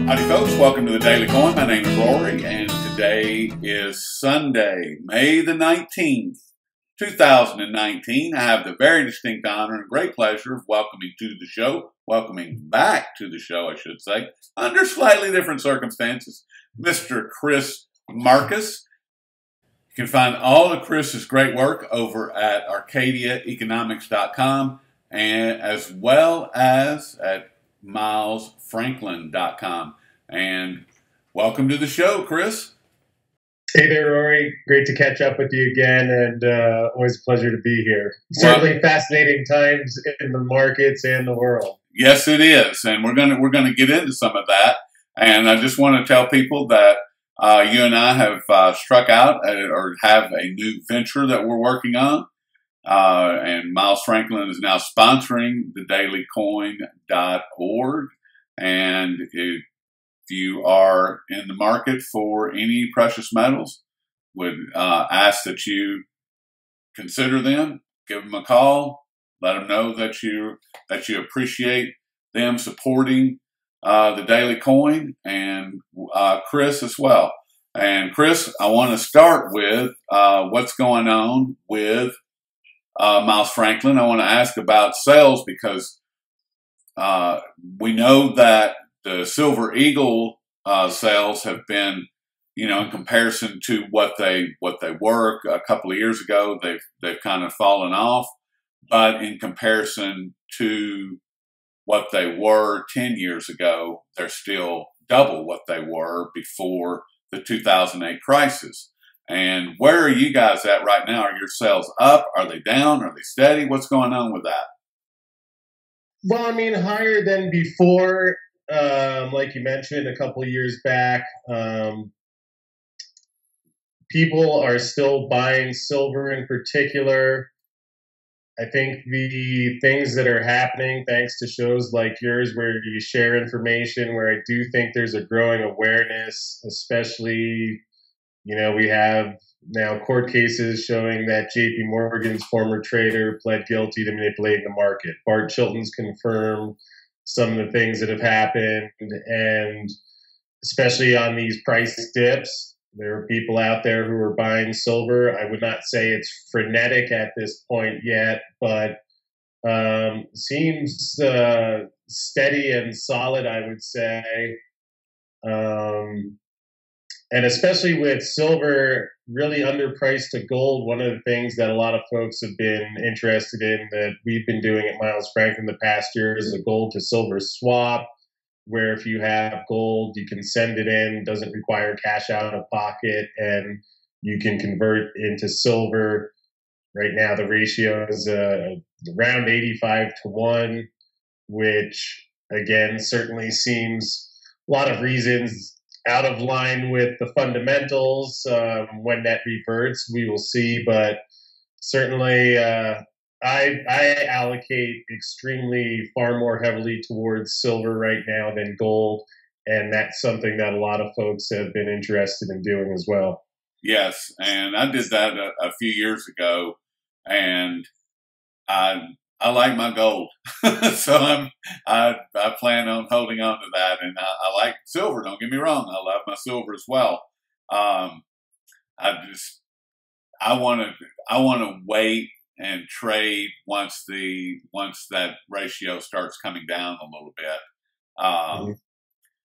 Howdy folks, welcome to the Daily Coin. My name is Rory and today is Sunday, May the 19th, 2019. I have the very distinct honor and great pleasure of welcoming back to the show, I should say, under slightly different circumstances, Mr. Chris Marcus. You can find all of Chris's great work over at ArcadiaEconomics.com and as well as at milesfranklin.com. And welcome to the show, Chris. Hey there, Rory. Great to catch up with you again, and always a pleasure to be here. Certainly fascinating times in the markets and the world. Yes, it is, and we're gonna get into some of that. And I just want to tell people that you and I have struck out or have a new venture that we're working on, and Miles Franklin is now sponsoring the daily Coin.org, and if you are in the market for any precious metals, would ask that you consider them, give them a call, let them know that you appreciate them supporting the Daily Coin and Chris as well. And Chris, I want to start with what's going on with Miles Franklin. I want to ask about sales because we know that the Silver Eagle sales have been, in comparison to what they were a couple of years ago, they've kind of fallen off. But in comparison to what they were 10 years ago, they're still double what they were before the 2008 crisis. And where are you guys at right now? Are your sales up? Are they down? Are they steady? What's going on with that? Well, I mean, higher than before. Like you mentioned a couple of years back, people are still buying silver in particular. I think the things that are happening, thanks to shows like yours where you share information, where I do think there's a growing awareness, especially, we have now court cases showing that JP Morgan's former trader pled guilty to manipulating the market. Bart Chilton's confirmed some of the things that have happened, and especially on these price dips, there are people out there who are buying silver. I would not say it's frenetic at this point yet, but seems steady and solid, I would say. And especially with silver really underpriced to gold, one of the things that a lot of folks have been interested in that we've been doing at Miles Franklin the past year is a gold to silver swap, where if you have gold, you can send it in, doesn't require cash out of pocket, and you can convert into silver. Right now, the ratio is around 85-1, which, again, certainly seems a lot of reasons out of line with the fundamentals. When that reverts, we will see, but certainly I allocate extremely far more heavily towards silver right now than gold, and that's something that a lot of folks have been interested in doing as well. Yes, and I did that a few years ago, and I like my gold, so I plan on holding on to that, and I like silver. Don't get me wrong, I love my silver as well. I want to wait and trade once that ratio starts coming down a little bit.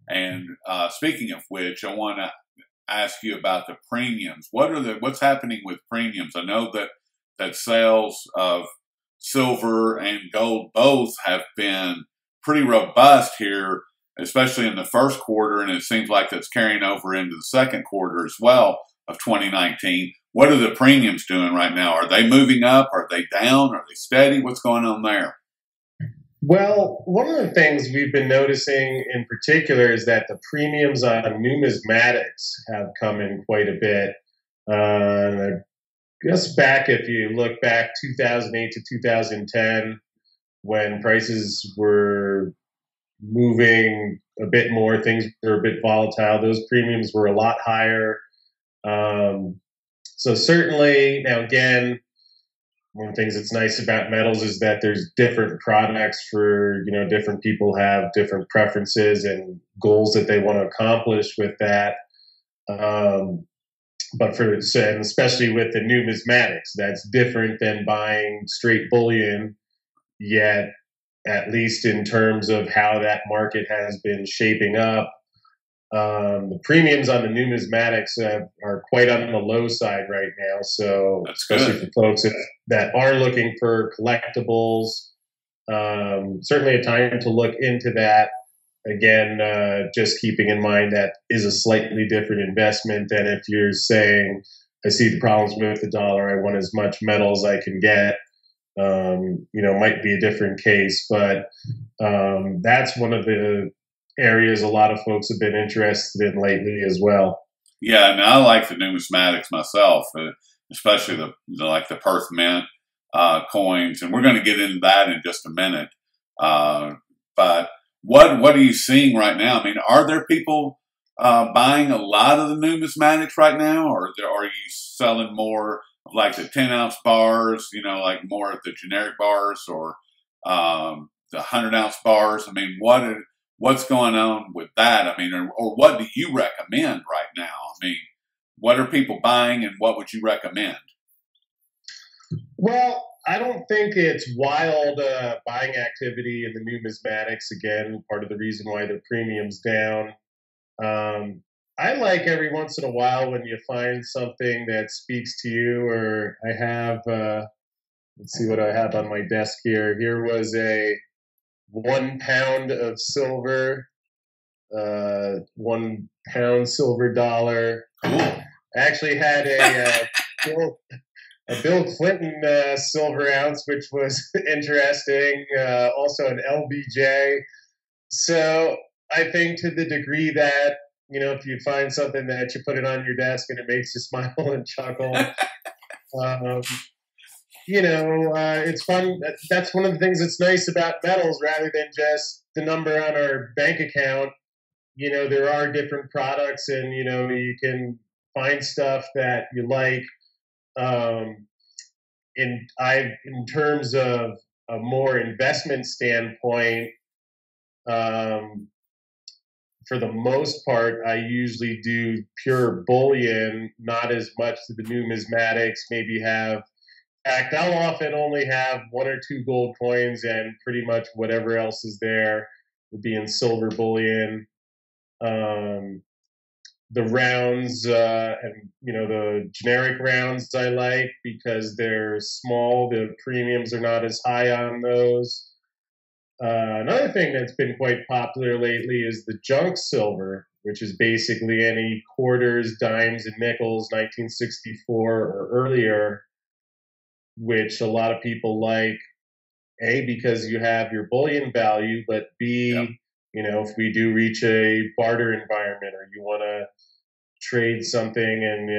And speaking of which, I want to ask you about the premiums. What's happening with premiums? I know that sales of silver and gold both have been pretty robust here, especially in the first quarter, and it seems like that's carrying over into the second quarter as well of 2019. What are the premiums doing right now? Are they moving up? Are they down? Are they steady? What's going on there? Well, one of the things we've been noticing in particular is that the premiums on numismatics have come in quite a bit. Just if you look back 2008 to 2010, when prices were moving a bit more, things were a bit volatile, those premiums were a lot higher. So certainly, now again, one of the things that's nice about metals is that there's different products for, different people have different preferences and goals that they want to accomplish with that. But and especially with the numismatics, that's different than buying straight bullion, yet at least in terms of how that market has been shaping up, the premiums on the numismatics are quite on the low side right now. So That's especially good. for folks that are looking for collectibles, certainly a time to look into that. Again, just keeping in mind that is a slightly different investment than if you're saying, I see the problems with the dollar, I want as much metal as I can get. Might be a different case, but that's one of the areas a lot of folks have been interested in lately as well. Yeah, and I like the numismatics myself, especially the Perth Mint coins, and we're going to get into that in just a minute. But what are you seeing right now? I mean, are there people buying a lot of the numismatics right now, or are you selling more of like the 10-ounce bars? Like more of the generic bars, or the 100-ounce bars? I mean, what's going on with that? I mean, or what do you recommend right now? I mean, what are people buying, and what would you recommend? Well, I don't think it's wild buying activity in the numismatics. Again, part of the reason why the premium's down. I like every once in a while when you find something that speaks to you, or I have, let's see what I have on my desk here. Here was a 1 pound of silver, 1 pound silver dollar. Cool. I actually had a Bill Clinton silver ounce, which was interesting. Also an LBJ. So I think to the degree that, if you find something that you put it on your desk and it makes you smile and chuckle, it's fun. That's one of the things that's nice about metals rather than just the number on our bank account. There are different products, and, you can find stuff that you like. In terms of a more investment standpoint, for the most part, I usually do pure bullion, not as much to the numismatics. Maybe have, in fact, I'll often only have 1 or 2 gold coins, and pretty much whatever else is there will be in silver bullion. The rounds and the generic rounds I like because they're small. The premiums are not as high on those. Another thing that's been quite popular lately is the junk silver, which is basically any quarters, dimes, and nickels, 1964 or earlier, which a lot of people like. A, because you have your bullion value, but B, Yep. if we do reach a barter environment, or you want to trade something and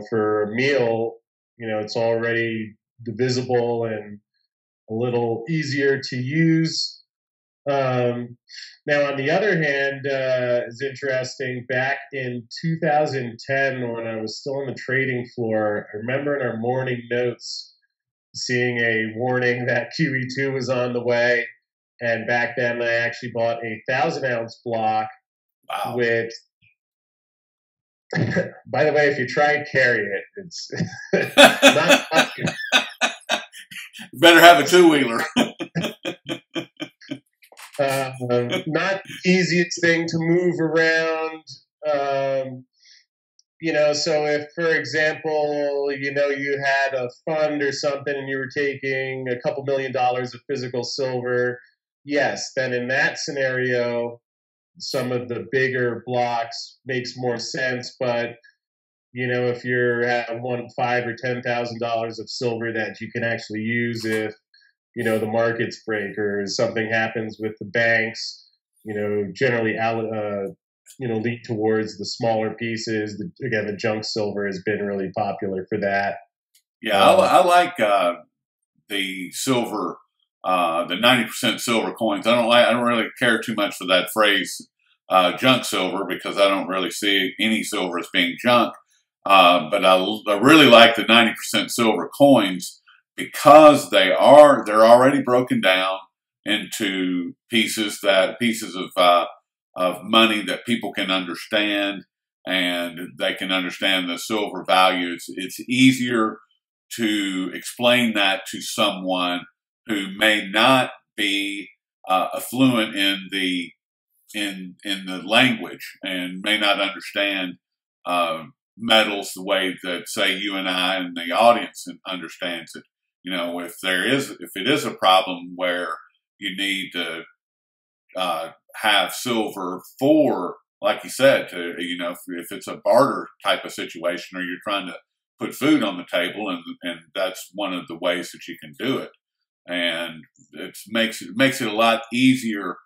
for a meal, it's already divisible and a little easier to use. Now, on the other hand, it's interesting. Back in 2010, when I was still on the trading floor, I remember in our morning notes seeing a warning that QE2 was on the way. And back then, I actually bought a 1,000-ounce block. Wow. With, by the way, if you try and carry it, it's not. Better have a 2-wheeler. Not the easiest thing to move around. So if, for example, you had a fund or something and you were taking a couple $1 million of physical silver, yes, then in that scenario, some of the bigger blocks makes more sense. But, if you're at $5,000 or $10,000 of silver that you can actually use if, the markets break or something happens with the banks, generally lead towards the smaller pieces. Again, the junk silver has been really popular for that. Yeah, I like the silver, the 90% silver coins. I don't really care too much for that phrase, junk silver, because I don't really see any silver as being junk. But I really like the 90% silver coins because they're already broken down into pieces of money that people can understand, and they can understand the silver value. It's easier to explain that to someone who may not be affluent in the language and may not understand metals the way that, say, you and I and the audience understands it. You know, if it is a problem where you need to have silver for, like you said, to, you know, if it's a barter type of situation, or you're trying to put food on the table, and that's one of the ways that you can do it. And it makes it a lot easier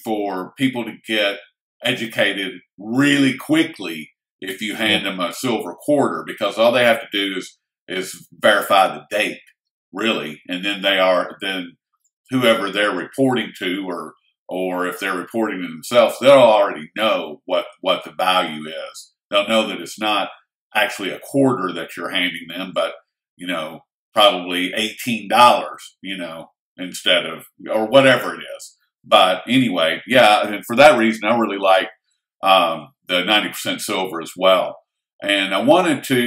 for people to get educated really quickly if you hand them a silver quarter, because all they have to do is verify the date, really, and then whoever they're reporting to, or if they're reporting to themselves, they'll already know what the value is. They'll know that it's not actually a quarter that you're handing them, but, you know, probably $18, you know, instead of, or whatever it is. But anyway, yeah, and for that reason, I really like the 90% silver as well. And I wanted to,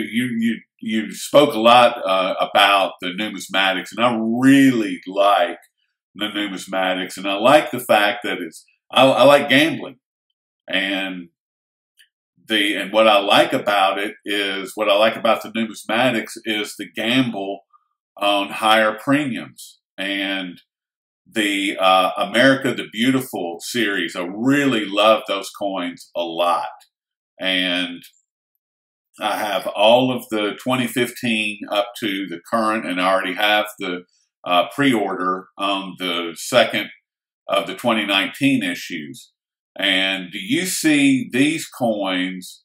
you spoke a lot about the numismatics, and I really like the numismatics, and I like the fact that I like gambling, and what I like about the numismatics is the gamble on higher premiums. And the America the Beautiful series, I really love those coins a lot. And I have all of the 2015 up to the current, and I already have the pre-order on the second of the 2019 issues. And do you see these coins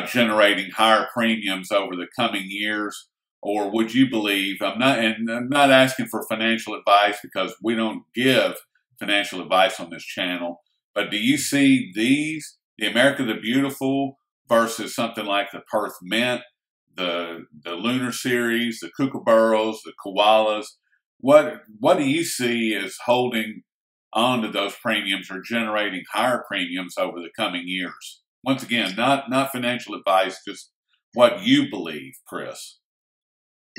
generating higher premiums over the coming years? Or would you believe, I'm not asking for financial advice, because we don't give financial advice on this channel, but do you see the America the Beautiful versus something like the Perth Mint, the Lunar Series, the Kookaburras, the Koalas? What do you see as holding on to those premiums or generating higher premiums over the coming years? Once again, not financial advice, just what you believe, Chris.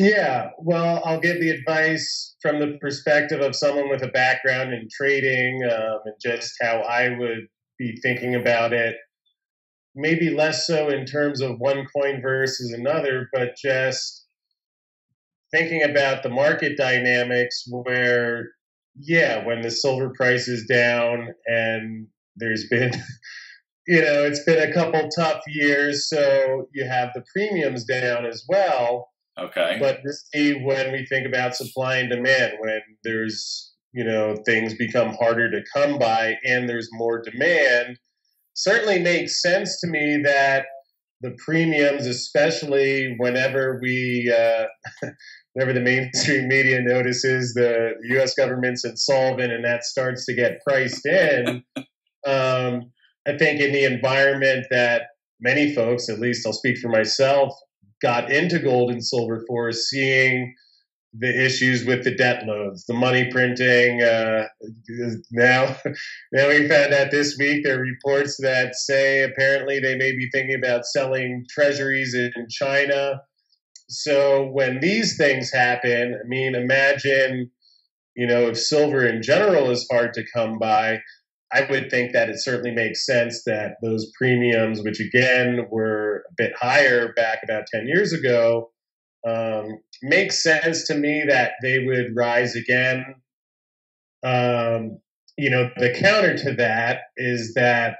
Yeah, well, I'll give the advice from the perspective of someone with a background in trading, and just how I would be thinking about it. Maybe less so in terms of one coin versus another, but just thinking about the market dynamics where, yeah, when the silver price is down, and there's been, you know, it's been a couple tough years, so you have the premiums down as well. Okay. But really, when we think about supply and demand, when there's, you know, things become harder to come by and there's more demand, certainly makes sense to me that the premiums, especially whenever whenever the mainstream media notices the U.S. government's insolvent and that starts to get priced in, I think in the environment that many folks, at least I'll speak for myself, got into gold and silver for, seeing the issues with the debt loads, the money printing. Now we found out this week there are reports that say apparently they may be thinking about selling treasuries in China. So when these things happen, I mean, imagine, you know, if silver in general is hard to come by, I would think that it certainly makes sense that those premiums, which again were a bit higher back about 10 years ago, makes sense to me that they would rise again. You know, the counter to that is that,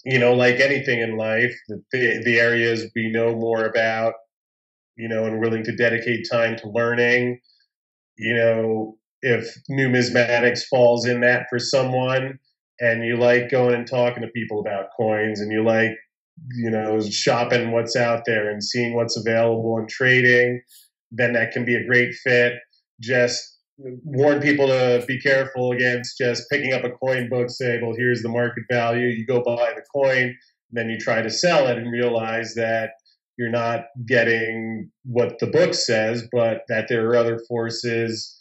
you know, like anything in life, the areas we know more about, you know, and willing to dedicate time to learning, you know, if numismatics falls in that for someone, and you like going and talking to people about coins, and you like, you know, shopping what's out there and seeing what's available and trading, then that can be a great fit. Just warn people to be careful against just picking up a coin book, say, well, here's the market value. You go buy the coin, then you try to sell it and realize that you're not getting what the book says, but that there are other forces.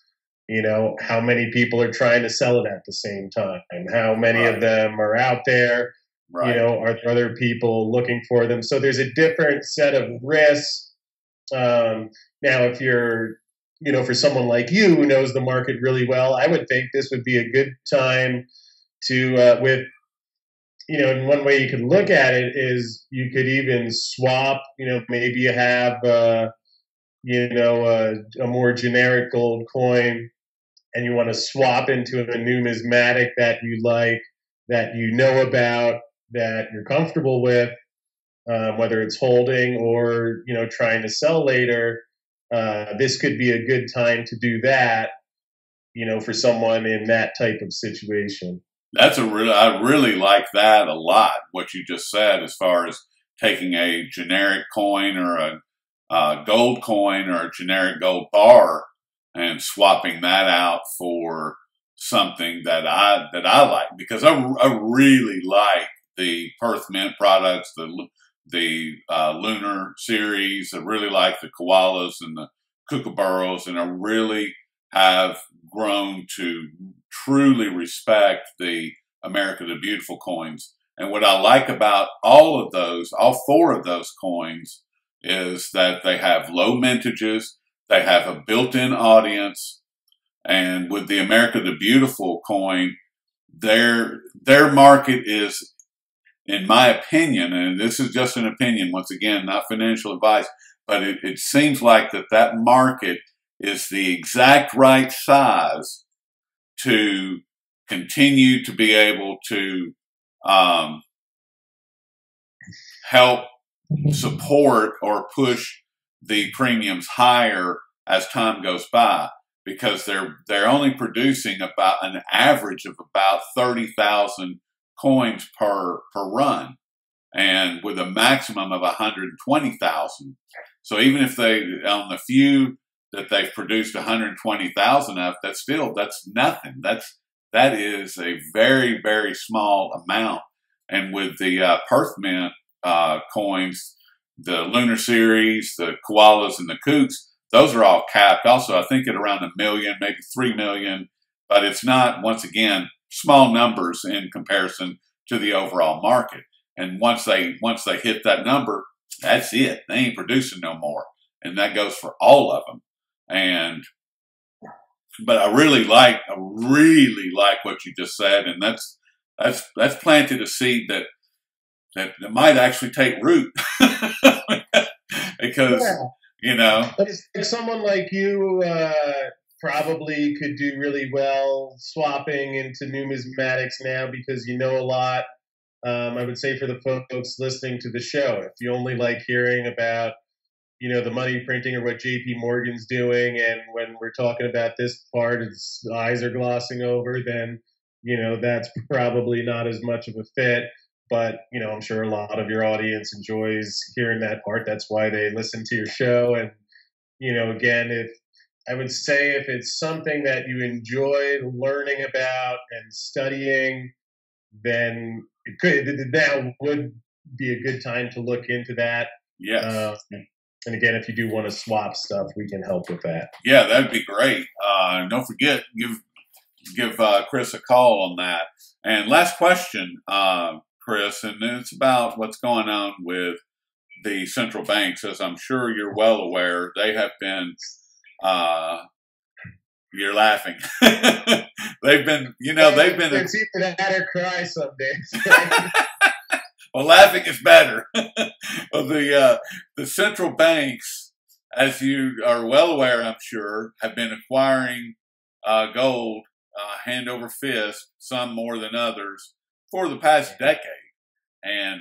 How many people are trying to sell it at the same time? How many of them are out there? Right. Are there other people looking for them? So there's a different set of risks. Now, if you're, for someone like you who knows the market really well, I would think this would be a good time to, and one way you could look at it is you could even swap, maybe you have, a more generic gold coin and you want to swap into a numismatic that you like, that you know about, that you're comfortable with, whether it's holding or trying to sell later. This could be a good time to do that, for someone in that type of situation. I really like that a lot. What you just said, as far as taking a generic coin or a gold coin or a generic gold bar and swapping that out for something that I like, because I really like the Perth Mint products, the Lunar series. I really like the koalas and the kookaburras, and I really have grown to truly respect the America the Beautiful coins. And what I like about all four of those coins, is that they have low mintages, they have a built-in audience, and with the America the Beautiful coin, their market is, in my opinion, and this is just an opinion, once again, not financial advice, but it seems like that market is the exact right size to continue to be able to help support or push the premiums higher as time goes by, because they're only producing about an average of about 30,000 coins per run, and with a maximum of 120,000. So even if on the few that they've produced 120,000 of, that's nothing. That is a very, very small amount. And with the Perth Mint coins, the Lunar series, the koalas, and the kooks, those are all capped also, I think, at around 1 million, maybe 3 million. But it's not, once again, small numbers in comparison to the overall market. And once they hit that number, that's it. They ain't producing no more. And that goes for all of them. But I really like what you just said, and that's planted a seed that might actually take root. Because But it's like someone like you probably could do really well swapping into numismatics now, because you know a lot. I would say for the folks listening to the show, if you only like hearing about the money printing or what JP Morgan's doing, and when we're talking about this part, its eyes are glossing over, then that's probably not as much of a fit. But I'm sure a lot of your audience enjoys hearing that part. That's why they listen to your show. And again, if it's something that you enjoy learning about and studying, then now would be a good time to look into that. Yes. And again, if you do want to swap stuff, we can help with that. Yeah, that'd be great. Don't forget, give Chris a call on that. And last question, Chris, and it's about what's going on with the central banks. As I'm sure you're well aware, they have been, you're laughing. they've been. It's either that or cry some days. Well, laughing is better. Well, the central banks, as you are well aware, I'm sure, have been acquiring gold hand over fist, some more than others, for the past decade. And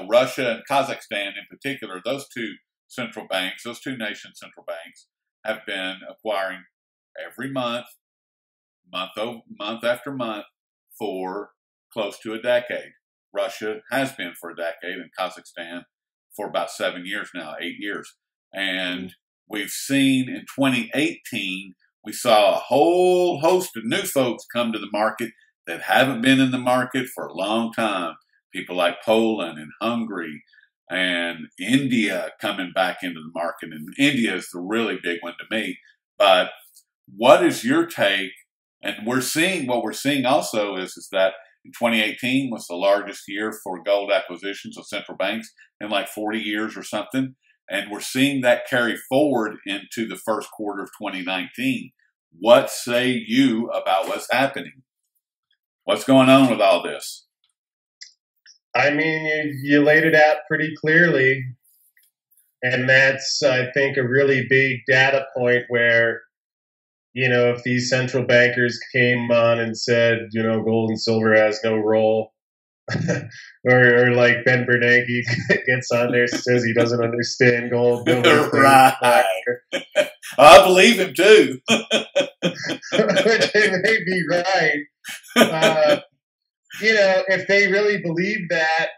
Russia and Kazakhstan in particular, those two nations' central banks, have been acquiring every month after month, for close to a decade. Russia has been for a decade, and Kazakhstan for about 7 years now, 8 years. And we've seen in 2018, we saw a whole host of new folks come to the market that haven't been in the market for a long time. People like Poland and Hungary, and India coming back into the market. And India is the really big one to me. But what is your take? And what we're seeing also is that in 2018 was the largest year for gold acquisitions of central banks in like 40 years or something. And we're seeing that carry forward into the first quarter of 2019. What say you about what's happening? What's going on with all this? I mean, you laid it out pretty clearly. And that's, I think, a really big data point where, if these central bankers came on and said, gold and silver has no role, or like Ben Bernanke gets on there and says he doesn't understand gold. Right. I believe him too. Which they may be right. If they really believe that,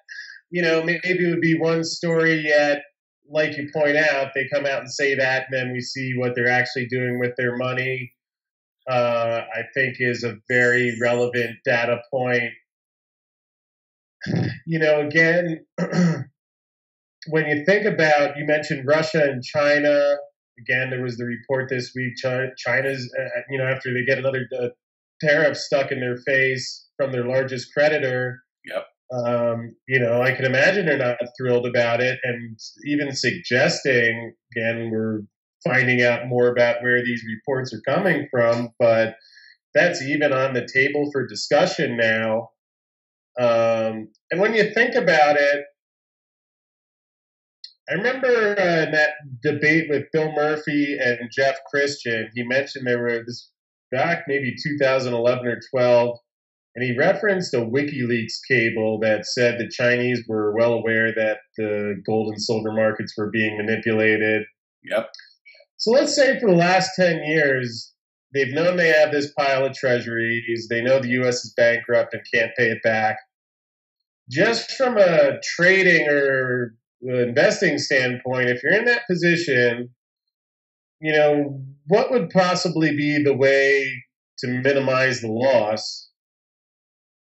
maybe it would be one story, yet, like you point out, they come out and say that, and then we see what they're actually doing with their money, I think is a very relevant data point. Again, when you think about, you mentioned Russia and China. Again, there was the report this week. China's, after they get another tariff stuck in their face from their largest creditor. Yep. I can imagine they're not thrilled about it, and even suggesting. Again, we're finding out more about where these reports are coming from, but that's even on the table for discussion now. And when you think about it, I remember in that debate with Bill Murphy and Jeff Christian, he mentioned there were this back maybe 2011 or 12, and he referenced a WikiLeaks cable that said the Chinese were well aware that the gold and silver markets were being manipulated. Yep. So let's say for the last 10 years, they've known they have this pile of treasuries. They know the U.S. is bankrupt and can't pay it back. Just from a trading or investing standpoint, if you're in that position, what would possibly be the way to minimize the loss?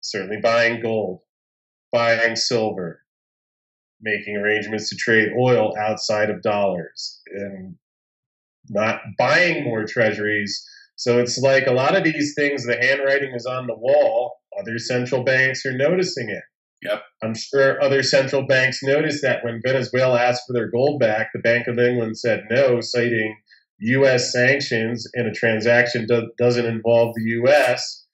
Certainly buying gold, buying silver, making arrangements to trade oil outside of dollars, and not buying more treasuries. So it's like a lot of these things, the handwriting is on the wall. Other central banks are noticing it. Yep. I'm sure other central banks noticed that when Venezuela asked for their gold back, the Bank of England said no, citing U.S. sanctions, and a transaction doesn't involve the U.S.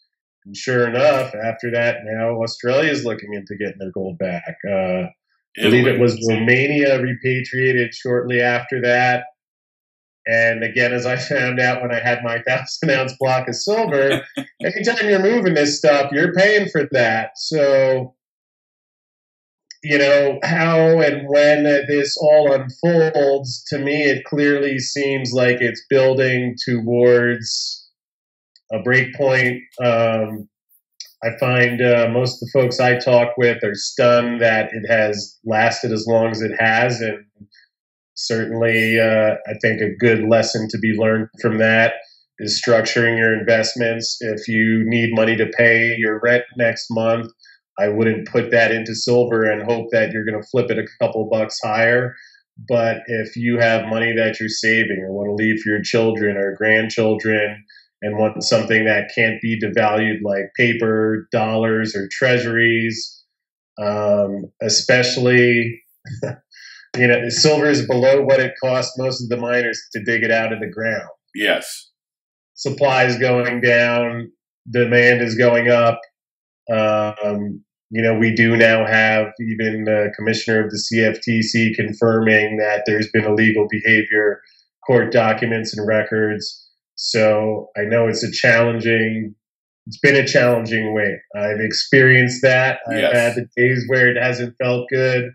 And sure enough, after that, now Australia is looking into getting their gold back. I believe it was Romania repatriated shortly after that. And again, as I found out when I had my 1,000-ounce block of silver, anytime you're moving this stuff, you're paying for that. So, how and when this all unfolds, to me, it clearly seems like it's building towards a break point. I find most of the folks I talk with are stunned that it has lasted as long as it has, and certainly I think a good lesson to be learned from that is structuring your investments. If you need money to pay your rent next month, I wouldn't put that into silver and hope that you're going to flip it a couple bucks higher. But if you have money that you're saving or want to leave for your children or grandchildren and want something that can't be devalued like paper, dollars, or treasuries, especially, silver is below what it costs most of the miners to dig it out of the ground. Yes. Supply is going down, demand is going up. We do now have even the commissioner of the CFTC confirming that there's been illegal behavior, court documents and records. So I know it's been a challenging wait. I've experienced that. Yes. I've had the days where it hasn't felt good.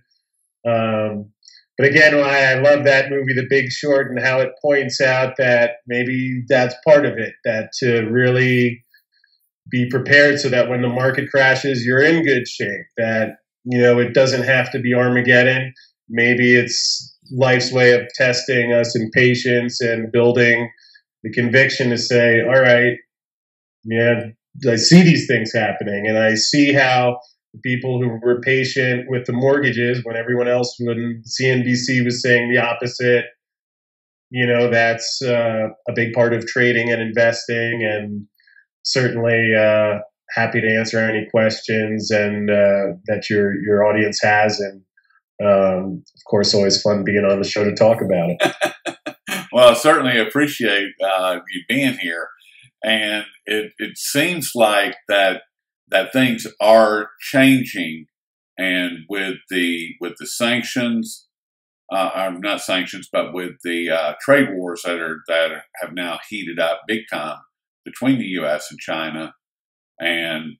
But again, I love that movie, The Big Short, and how it points out that maybe that's part of it, that to really be prepared so that when the market crashes, you're in good shape, that, it doesn't have to be Armageddon. Maybe it's life's way of testing us in patience and building the conviction to say, all right, I see these things happening, and I see how people who were patient with the mortgages when everyone else, when CNBC was saying the opposite. That's a big part of trading and investing, and certainly happy to answer any questions and that your audience has. And of course, always fun being on the show to talk about it. Well, I certainly appreciate you being here. And it seems like that things are changing, and with the sanctions, not sanctions, but with the trade wars that have now heated up big time between the U.S. and China, and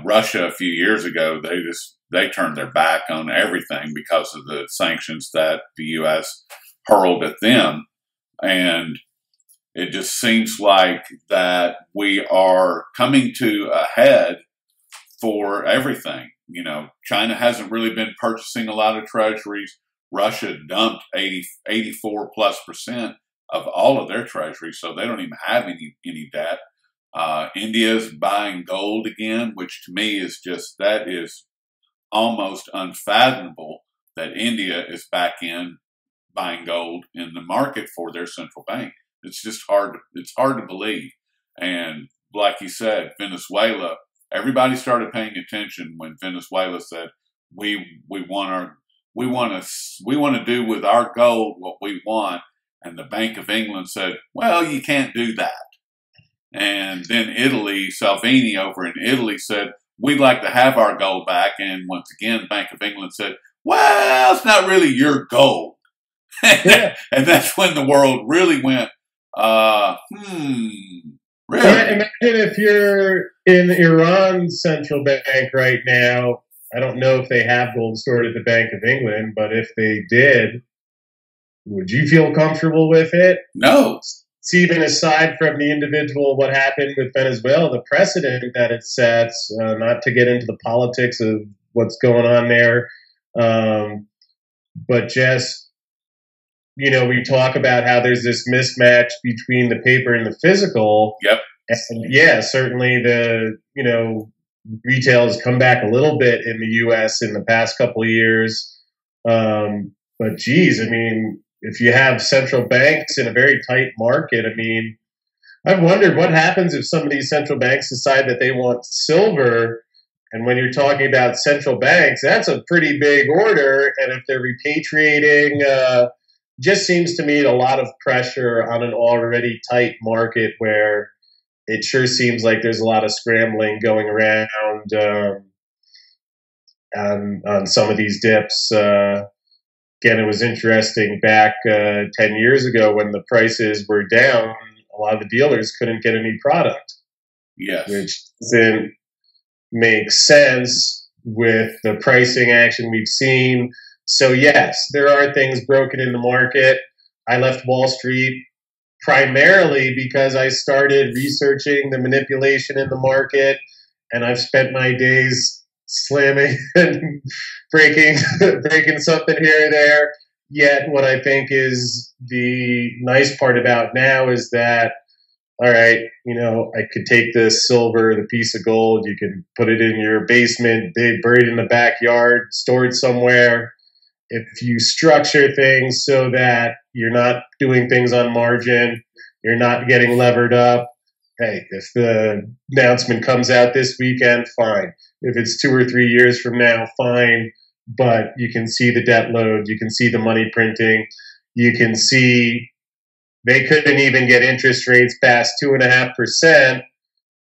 Russia a few years ago, they turned their back on everything because of the sanctions that the U.S. hurled at them, and it just seems like that we are coming to a head for everything. China hasn't really been purchasing a lot of treasuries. Russia dumped 84+% of all of their treasuries, so they don't even have any debt. India's buying gold again, which to me that is almost unfathomable that India is back in buying gold in the market for their central bank. It's just hard. It's hard to believe. And like you said, Venezuela, everybody started paying attention when Venezuela said, we want to do with our gold what we want. And the Bank of England said, well, you can't do that. And then Salvini over in Italy said, we'd like to have our gold back. And once again, Bank of England said, well, it's not really your gold. Yeah. And that's when the world really went, really? Yeah, imagine if you're in Iran's central bank right now. I don't know if they have gold stored at the Bank of England, but if they did, would you feel comfortable with it? No. It's even aside from the individual, what happened with Venezuela, the precedent that it sets, not to get into the politics of what's going on there, but just, we talk about how there's this mismatch between the paper and the physical. Yep. And yeah, certainly retail has come back a little bit in the U.S. in the past couple of years. But geez, if you have central banks in a very tight market, I've wondered what happens if some of these central banks decide that they want silver. And when you're talking about central banks, that's a pretty big order. And if they're repatriating, just seems to me a lot of pressure on an already tight market where it sure seems like there's a lot of scrambling going around on some of these dips. Again, it was interesting back 10 years ago when the prices were down, a lot of the dealers couldn't get any product. Yes. Which doesn't make sense with the pricing action we've seen. So yes, there are things broken in the market. I left Wall Street primarily because I started researching the manipulation in the market, and I've spent my days slamming and breaking something here or there. Yet what I think is the nice part about now is that, all right, I could take this silver, the piece of gold, you can put it in your basement, bury it in the backyard, store it somewhere. If you structure things so that you're not doing things on margin, you're not getting levered up, hey, if the announcement comes out this weekend, fine. If it's 2 or 3 years from now, fine. But you can see the debt load, you can see the money printing, you can see they couldn't even get interest rates past 2.5%,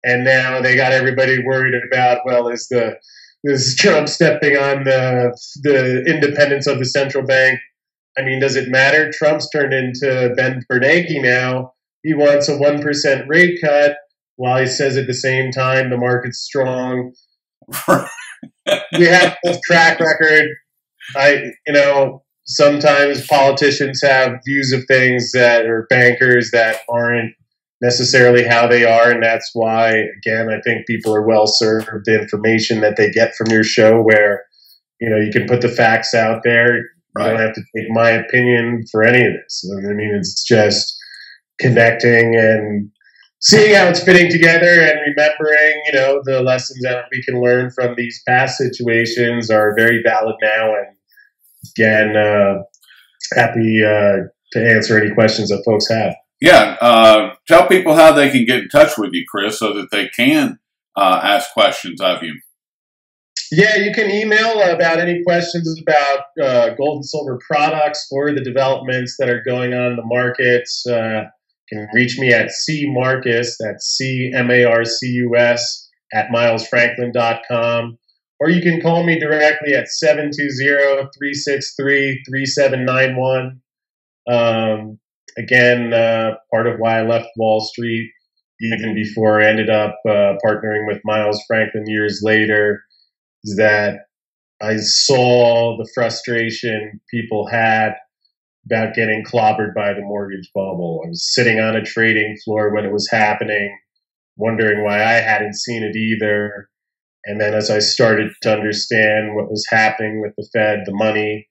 and now they got everybody worried about, well, is Trump stepping on the independence of the central bank? Does it matter? Trump's turned into Ben Bernanke now. He wants a 1% rate cut while he says at the same time the market's strong. We have this track record. Sometimes politicians have views of things or bankers that aren't necessarily how they are, and that's why, again, I think people are well served the information that they get from your show, where you can put the facts out there. Right. You don't have to take my opinion for any of this. It's just connecting and seeing how it's fitting together and remembering, the lessons that we can learn from these past situations are very valid now. And again, happy to answer any questions that folks have. Yeah, tell people how they can get in touch with you, Chris, so that they can ask questions of you. Yeah, you can email about any questions about gold and silver products or the developments that are going on in the markets. You can reach me at cmarcus, that's CMARCUS, at milesfranklin.com. Or you can call me directly at 720-363-3791. Again, part of why I left Wall Street, even before I ended up partnering with Miles Franklin years later, is that I saw the frustration people had about getting clobbered by the mortgage bubble. I was sitting on a trading floor when it was happening, wondering why I hadn't seen it either. And then as I started to understand what was happening with the Fed, the money,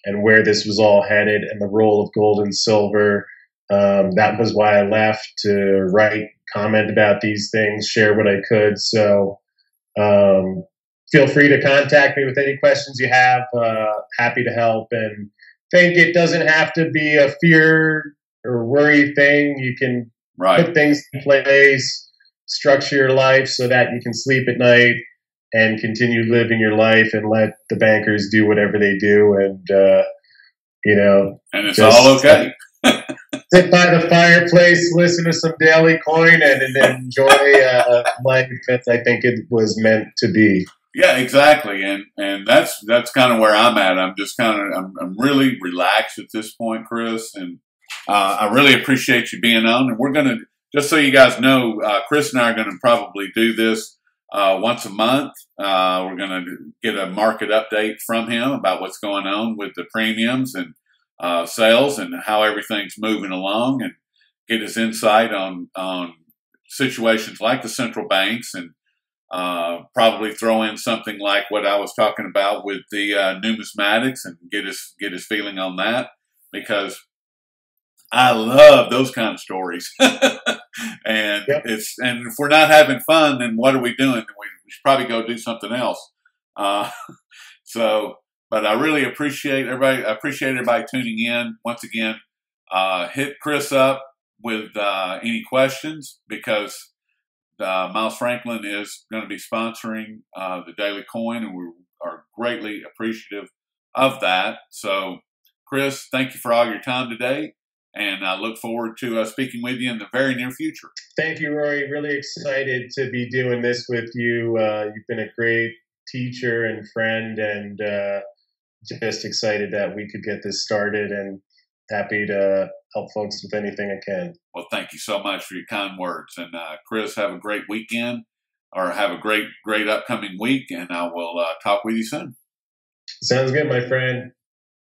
and where this was all headed, and the role of gold and silver, that was why I left, to write, comment about these things, share what I could. So feel free to contact me with any questions you have. Happy to help. And think it doesn't have to be a fear or worry thing. You can put things in place, structure your life so that you can sleep at night and continue living your life and let the bankers do whatever they do. And, and it's all okay. Sit by the fireplace, listen to some Daily Coin, and enjoy life as I think it was meant to be. Yeah, exactly, and that's kind of where I'm at. I'm just I'm really relaxed at this point, Chris, and I really appreciate you being on. And we're gonna, just so you guys know, Chris and I are gonna probably do this once a month. We're gonna get a market update from him about what's going on with the premiums and sales and how everything's moving along, and get his insight on situations like the central banks, and probably throw in something like what I was talking about with the numismatics, and get his feeling on that, because I love those kind of stories. And and if we're not having fun, then what are we doing? We should probably go do something else. But I really appreciate everybody. I appreciate everybody tuning in. Once again, hit Chris up with any questions, because Miles Franklin is going to be sponsoring the Daily Coin, and we are greatly appreciative of that. So, Chris, thank you for all your time today, and I look forward to speaking with you in the very near future. Thank you, Rory. Really excited to be doing this with you. You've been a great teacher and friend, and just excited that we could get this started, and happy to help folks with anything I can. Well, thank you so much for your kind words. And Chris, have a great weekend, or have a great upcoming week, and I will talk with you soon. Sounds good, my friend.